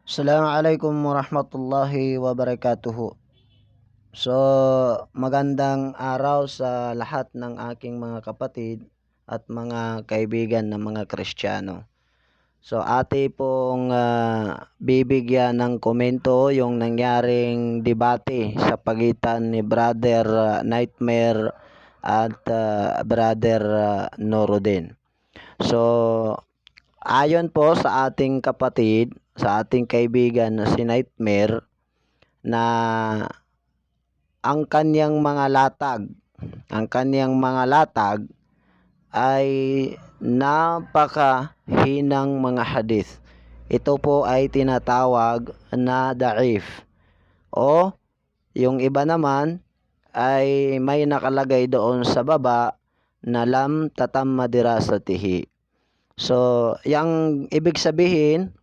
Assalamualaikum warahmatullahi wabarakatuh. So, magandang araw sa lahat ng aking mga kapatid at mga kaibigan na mga Kristiyano. So, ate pong bibigyan ng komento yung nangyaring debate sa pagitan ni Brother Nightmare at Brother Norodin. So, ayon po sa ating kapatid, sa ating kaibigan na si Nightmare, na ang kanyang mga latag ay napakahinang mga hadith. Ito po ay tinatawag na da'if, o yung iba naman ay may nakalagay doon sa baba na lam tatamma dirasatihi. So, yang ibig sabihin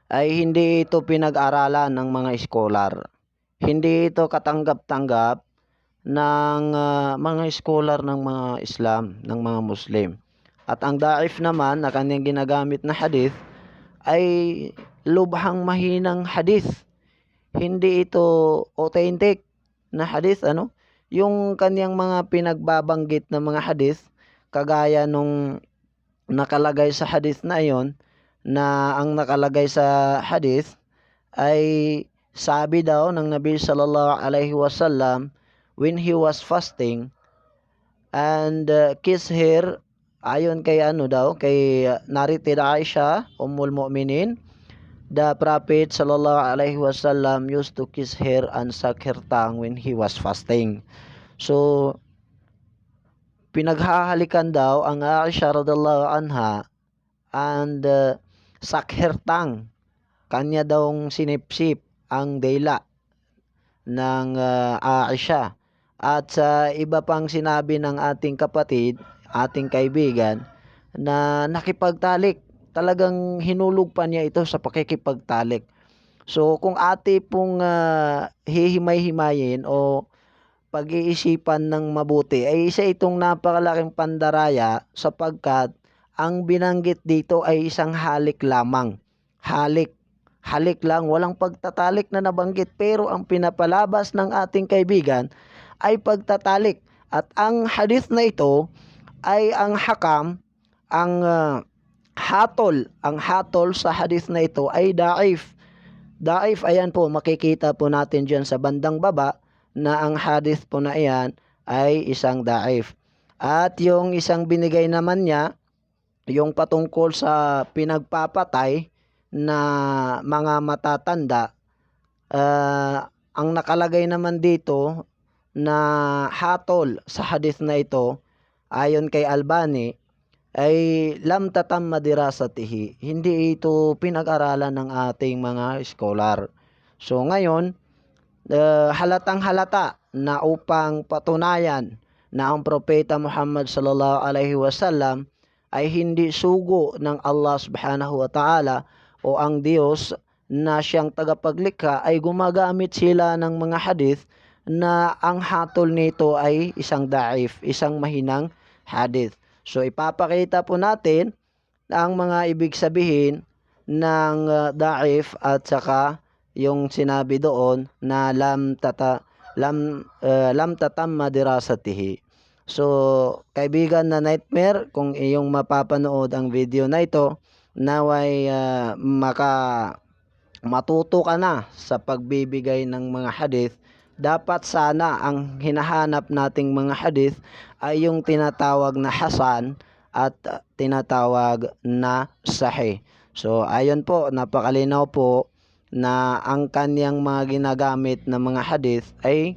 ay hindi ito pinag-aralan ng mga scholar. Hindi ito katanggap-tanggap ng mga scholar ng mga Islam, ng mga Muslim. At ang da'if naman na kanyang ginagamit na hadith ay lubhang mahinang hadith. Hindi ito authentic na hadith, Yung kanyang mga pinagbabanggit na mga hadith, kagaya nung nakalagay sa hadith na iyon, na ang nakalagay sa hadith ay sabi daw ng Nabi sallallahu alaihi wasallam when he was fasting and kiss her, ayon kay kay narrated Aisha Ummul Mu'minin, the Prophet sallallahu alaihi wasallam used to kiss her and suck her tongue when he was fasting. So, pinaghahalikan daw ang Aisha radhiyallahu anha and suck her tongue. Kanya dawong sinipsip ang dila ng Aisha. At sa iba pang sinabi ng ating kapatid, ating kaibigan, na nakipagtalik. Talagang hinulog pa niya ito sa pakikipagtalik. So, kung ate pong hihimay-himayin o pag-iisipan ng mabuti, ay isa itong napakalaking pandaraya sapagkat ang binanggit dito ay isang halik lamang. Halik lang, walang pagtatalik na nabanggit, pero ang pinapalabas ng ating kaibigan ay pagtatalik. At ang hadith na ito ay ang hakam, ang hatol sa hadith na ito ay da'if. Da'if, ayan po, makikita po natin dyan sa bandang baba na ang hadith po na iyan ay isang da'if. At yung isang binigay naman niya, yung patungkol sa pinagpapatay na mga matatanda, ang nakalagay naman dito na hatol sa hadith na ito, ayon kay Albani, ay lam tatamma dirasatihi. Hindi ito pinag-aralan ng ating mga scholar. So ngayon, halatang halata na upang patunayan na ang propeta Muhammad sallallahu alaihi wasallam ay hindi sugo ng Allah subhanahu wa ta'ala o ang Diyos na siyang tagapaglikha, ay gumagamit sila ng mga hadith na ang hatol nito ay isang da'if, isang mahinang hadith. So ipapakita po natin ang mga ibig sabihin ng da'if at saka yung sinabi doon na lam tatamma dirasatihi. So, kaibigan na Nightmare, kung iyong mapapanood ang video na ito, naway matuto ka na sa pagbibigay ng mga hadith. Dapat sana ang hinahanap nating mga hadith ay yung tinatawag na hasan at tinatawag na sahih. So, ayon po, napakalinaw po na ang kanyang mga ginagamit na mga hadith ay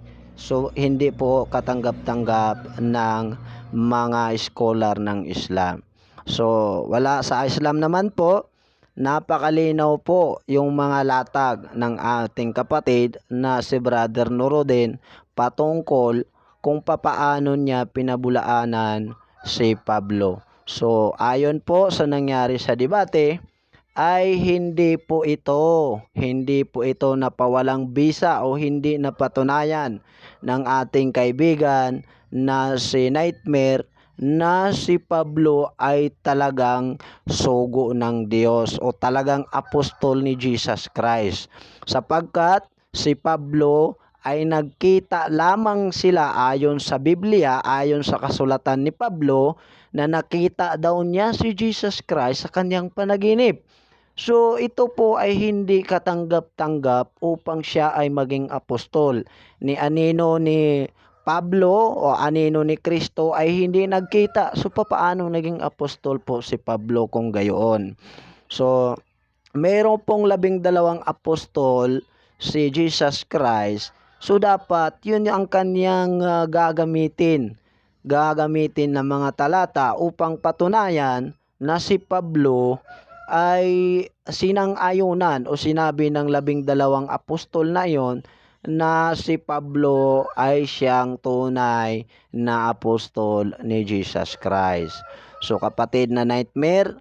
hindi po katanggap-tanggap ng mga scholar ng Islam. So, wala sa Islam naman po, napakalinaw po yung mga latag ng ating kapatid na si Brother Nuruddin patungkol kung papaano niya pinabulaanan si Pablo. So, ayon po sa nangyari sa debate, ay hindi po ito napawalang bisa o hindi napatunayan ng ating kaibigan na si Nightmare na si Pablo ay talagang sugo ng Diyos o talagang apostol ni Jesus Christ. Sapagkat si Pablo ay nagkita lamang sila ayon sa Biblia, ayon sa kasulatan ni Pablo, na nakita daw niya si Jesus Christ sa kanyang panaginip. So ito po ay hindi katanggap-tanggap upang siya ay maging apostol. Ni anino ni Pablo o anino ni Kristo ay hindi nagkita. So papaano naging apostol po si Pablo kung gayoon? So mayroon pong 12 apostol si Jesus Christ. So dapat yun ang kanyang gagamitin ng mga talata upang patunayan na si Pablo ay sinang-ayunan o sinabi ng 12 apostol na yon na si Pablo ay siyang tunay na apostol ni Jesus Christ. So kapatid na Nightmare,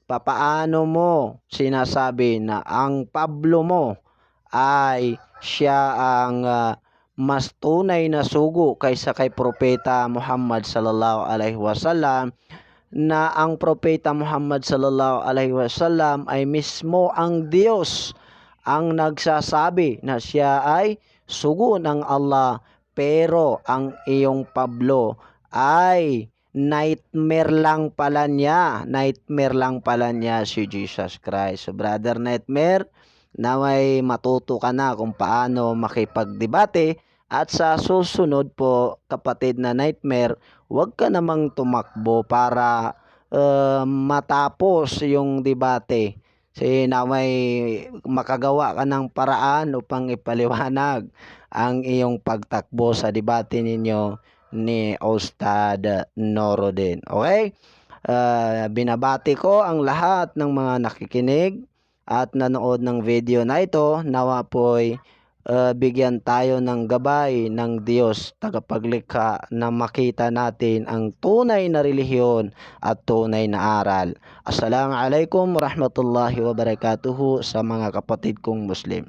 papaano mo sinasabi na ang Pablo mo ay siya ang mas tunay na sugo kaysa kay Propeta Muhammad sallallahu alaihi wasallam, na ang Propeta Muhammad sallallahu alaihi wasallam ay mismo ang Diyos ang nagsasabi na siya ay sugo ng Allah, pero ang iyong Pablo ay nightmare lang pala niya si Jesus Christ. So brother Nightmare, naway matuto ka na kung paano makipagdebate, at sa susunod po kapatid na Nightmare, huwag ka namang tumakbo para matapos yung debate. Kasi naway makagawa ka ng paraan upang ipaliwanag ang iyong pagtakbo sa debate ninyo ni Ustad Norodin. Okay? Binabati ko ang lahat ng mga nakikinig at nanood ng video na ito. Nawa po'y bigyan tayo ng gabay ng Diyos tagapaglikha na makita natin ang tunay na relihiyon at tunay na aral. Assalamualaikum warahmatullahi wabarakatuhu sa mga kapatid kong Muslim.